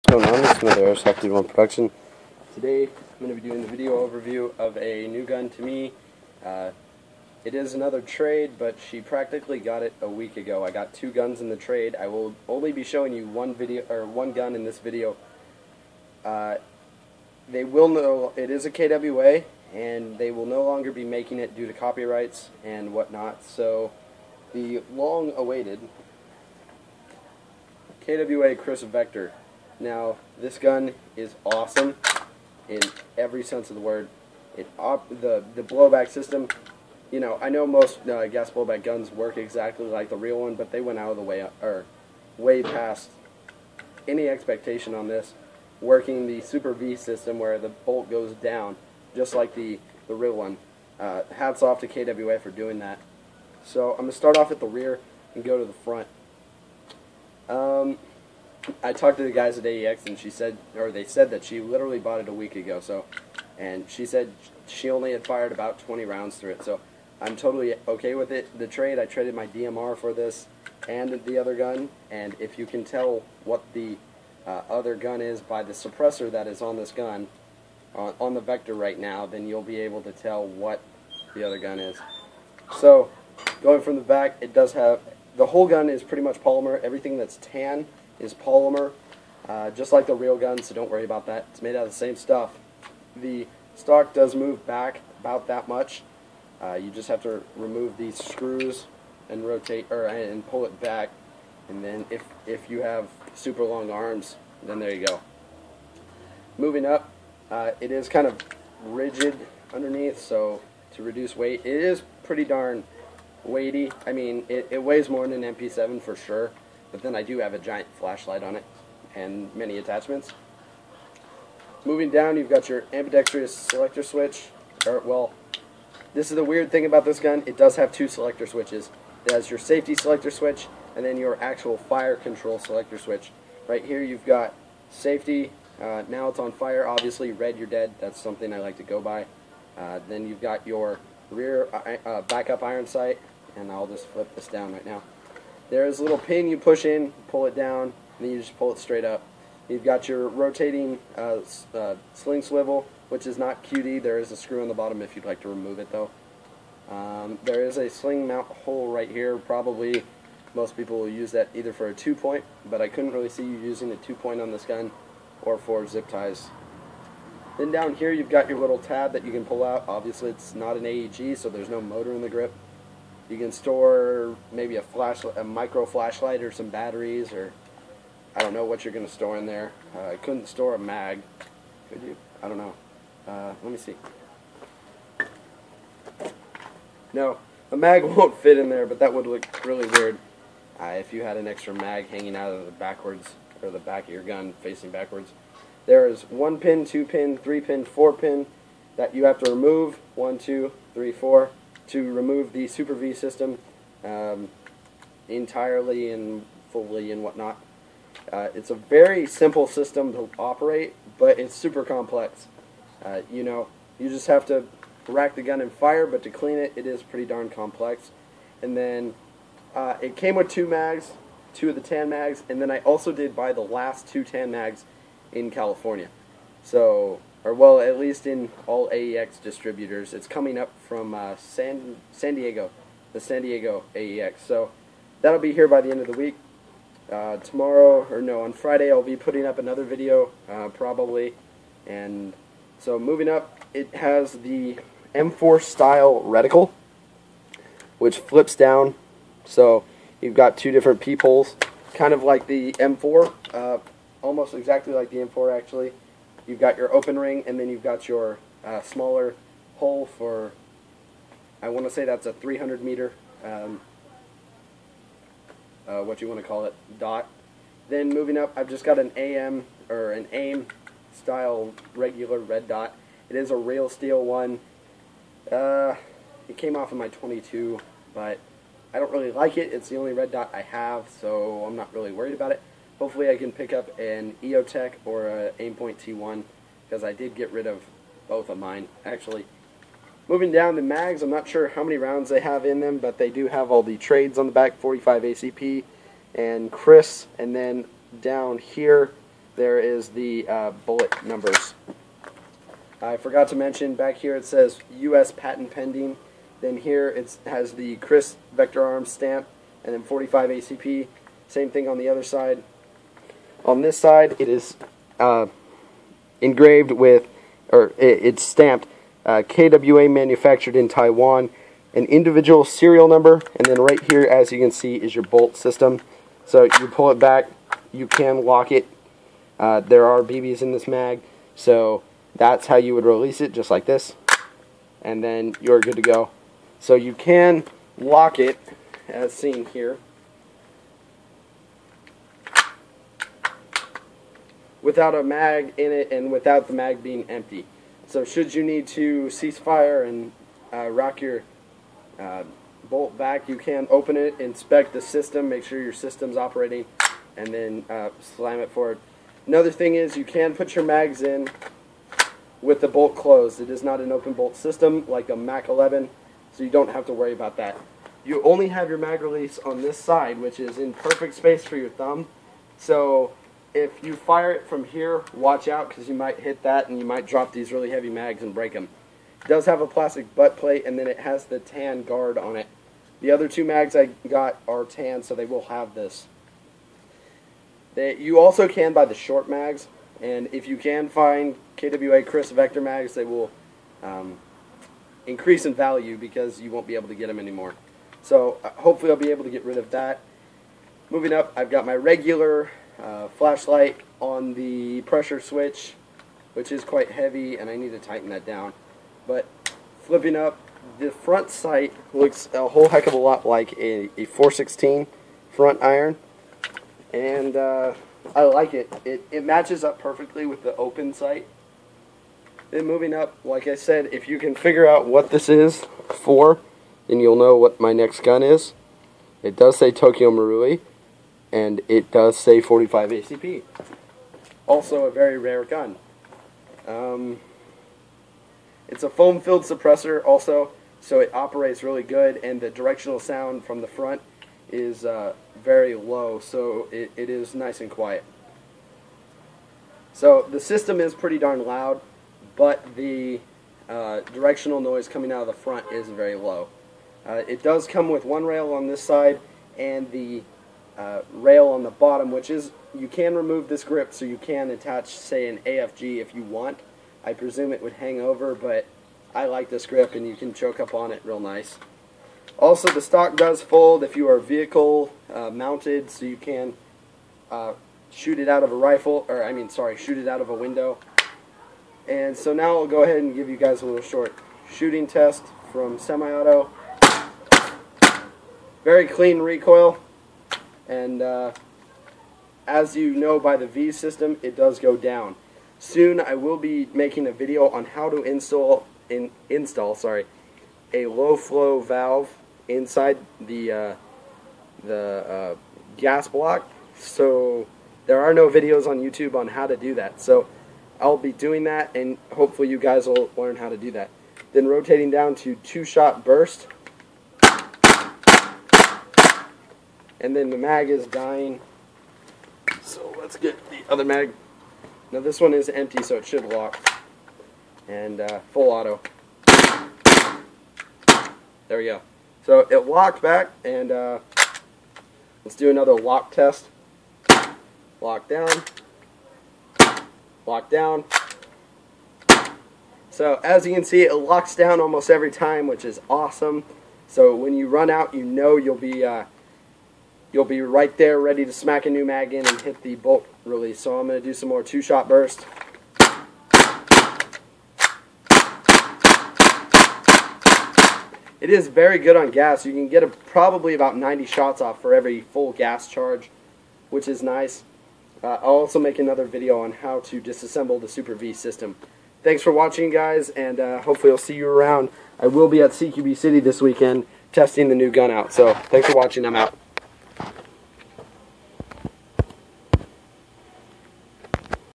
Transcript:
What's going on? This is another Airsoft Dude 1 production. Today I'm going to be doing the video overview of a new gun to me. It is another trade, but she practically got it a week ago. I got two guns in the trade. I will only be showing you one gun in this video. They will know it is a KWA, and they will no longer be making it due to copyrights and whatnot. So the long-awaited KWA KRISS Vector. Now, this gun is awesome in every sense of the word. The blowback system, you know, I know most gas blowback guns work exactly like the real one, but they went out of the way, or way past any expectation on this, working the Super V system where the bolt goes down, just like the real one. Hats off to KWA for doing that. So I'm going to start off at the rear and go to the front. I talked to the guys at AEX, and they said that she literally bought it a week ago. And she said she only had fired about 20 rounds through it. So I'm totally okay with it. The trade, I traded my DMR for this and the other gun. And if you can tell what the other gun is by the suppressor that is on this gun, on the Vector right now, then you'll be able to tell what the other gun is. So going from the back, it does have, the whole gun is pretty much polymer. Everything that's tan is polymer, just like the real gun, so don't worry about that. It's made out of the same stuff. The stock does move back about that much. You just have to remove these screws and rotate, and pull it back. And then if you have super long arms, then there you go. Moving up, it is kind of rigid underneath, so to reduce weight, it is pretty darn weighty. I mean, it weighs more than an MP7 for sure. But then I do have a giant flashlight on it and many attachments. Moving down, you've got your ambidextrous selector switch. Well, this is the weird thing about this gun. It does have two selector switches. It has your safety selector switch and then your actual fire control selector switch. Right here you've got safety. Now it's on fire. Obviously, red, you're dead. That's something I like to go by. Then you've got your rear backup iron sight, and I'll just flip this down right now. There's a little pin you push in, pull it down, and then you just pull it straight up. You've got your rotating sling swivel, which is not QD. There is a screw on the bottom if you'd like to remove it, though. There is a sling mount hole right here. Probably most people will use that either for a 2-point, but I couldn't really see you using a 2-point on this gun, or for zip ties. Then down here you've got your little tab that you can pull out. Obviously it's not an AEG, so there's no motor in the grip. You can store maybe a micro flashlight or some batteries, or I don't know what you're going to store in there. I couldn't store a mag. Could you? I don't know. Let me see. No, a mag won't fit in there, but that would look really weird if you had an extra mag hanging out of the backwards, or the back of your gun facing backwards. There is 1 pin, 2 pin, 3 pin, 4 pin that you have to remove. 1, 2, 3, 4. To remove the Super V system entirely and fully and whatnot. It's a very simple system to operate, but it's super complex. You know, you just have to rack the gun and fire, but to clean it, it is pretty darn complex. And then it came with 2 mags, 2 of the tan mags, and then I also did buy the last 2 tan mags in California. So, or well, at least in all AEX distributors. It's coming up from San Diego, the San Diego AEX. So that'll be here by the end of the week. Tomorrow, or no, on Friday, I'll be putting up another video, probably. And so moving up, it has the M4 style reticle, which flips down. So you've got 2 different peepholes, kind of like the M4, almost exactly like the M4 actually. You've got your open ring, and then you've got your smaller hole for, I want to say that's a 300 meter, what you want to call it, dot. Then moving up, I've just got an AM, or an AIM style regular red dot. It is a real steel one. It came off of my 22, but I don't really like it. It's the only red dot I have, so I'm not really worried about it. Hopefully I can pick up an EOTech or an Aimpoint T1, because I did get rid of both of mine, actually. Moving down the mags, I'm not sure how many rounds they have in them, but they do have all the trades on the back, 45 ACP and KRISS. And then down here, there is the bullet numbers. I forgot to mention, back here it says U.S. patent pending. Then here it has the KRISS vector arms stamp, and then 45 ACP. Same thing on the other side. On this side, it is engraved with, or it's stamped, KWA manufactured in Taiwan, an individual serial number, and then right here, as you can see, is your bolt system. So you pull it back, you can lock it. There are BBs in this mag, so that's how you would release it, just like this, and then you're good to go. So you can lock it, as seen here, without a mag in it and without the mag being empty. So should you need to cease fire and rock your bolt back, you can open it, inspect the system, make sure your system's operating, and then slam it forward. Another thing is you can put your mags in with the bolt closed. It is not an open bolt system like a Mac 11, so you don't have to worry about that. You only have your mag release on this side, which is in perfect space for your thumb. So if you fire it from here, watch out, because you might hit that and you might drop these really heavy mags and break them. It does have a plastic butt plate, and then it has the tan guard on it. The other two mags I got are tan, so they will have this. You also can buy the short mags, and if you can find KWA KRISS vector mags, they will increase in value because you won't be able to get them anymore. So hopefully I'll be able to get rid of that. Moving up, I've got my regular flashlight on the pressure switch, which is quite heavy, and I need to tighten that down. But flipping up, the front sight looks a whole heck of a lot like a 416 front iron, and I like it. It matches up perfectly with the open sight. Then moving up, like I said, if you can figure out what this is for, then you'll know what my next gun is. It does say Tokyo Marui, and it does say 45 ACP. Also a very rare gun. It's a foam-filled suppressor also, so it operates really good, and the directional sound from the front is very low, so it is nice and quiet. So the system is pretty darn loud, but the directional noise coming out of the front is very low. It does come with one rail on this side and the rail on the bottom, which is, you can remove this grip, so you can attach, say, an AFG if you want. I presume it would hang over, but I like this grip, and you can choke up on it real nice. Also, the stock does fold if you are vehicle mounted, so you can shoot it out of a rifle, or I mean, sorry, shoot it out of a window. And so now I'll go ahead and give you guys a little short shooting test from semi-auto. Very clean recoil, and as you know by the V system, it does go down. Soon I will be making a video on how to install a low flow valve inside the gas block. So there are no videos on YouTube on how to do that. So I'll be doing that, and hopefully you guys will learn how to do that. Then rotating down to 2-shot burst. And then the mag is dying. So let's get the other mag. Now this one is empty, so it should lock. And full auto. There we go. So it locked back, and let's do another lock test. Lock down. Lock down. So as you can see, it locks down almost every time, which is awesome. So when you run out, you know you'll be right there ready to smack a new mag in and hit the bolt release. So I'm going to do some more 2-shot burst. It is very good on gas. You can get probably about 90 shots off for every full gas charge, which is nice. I'll also make another video on how to disassemble the Super V system. Thanks for watching, guys, and hopefully I'll see you around. I will be at CQB City this weekend testing the new gun out. So thanks for watching. I'm out.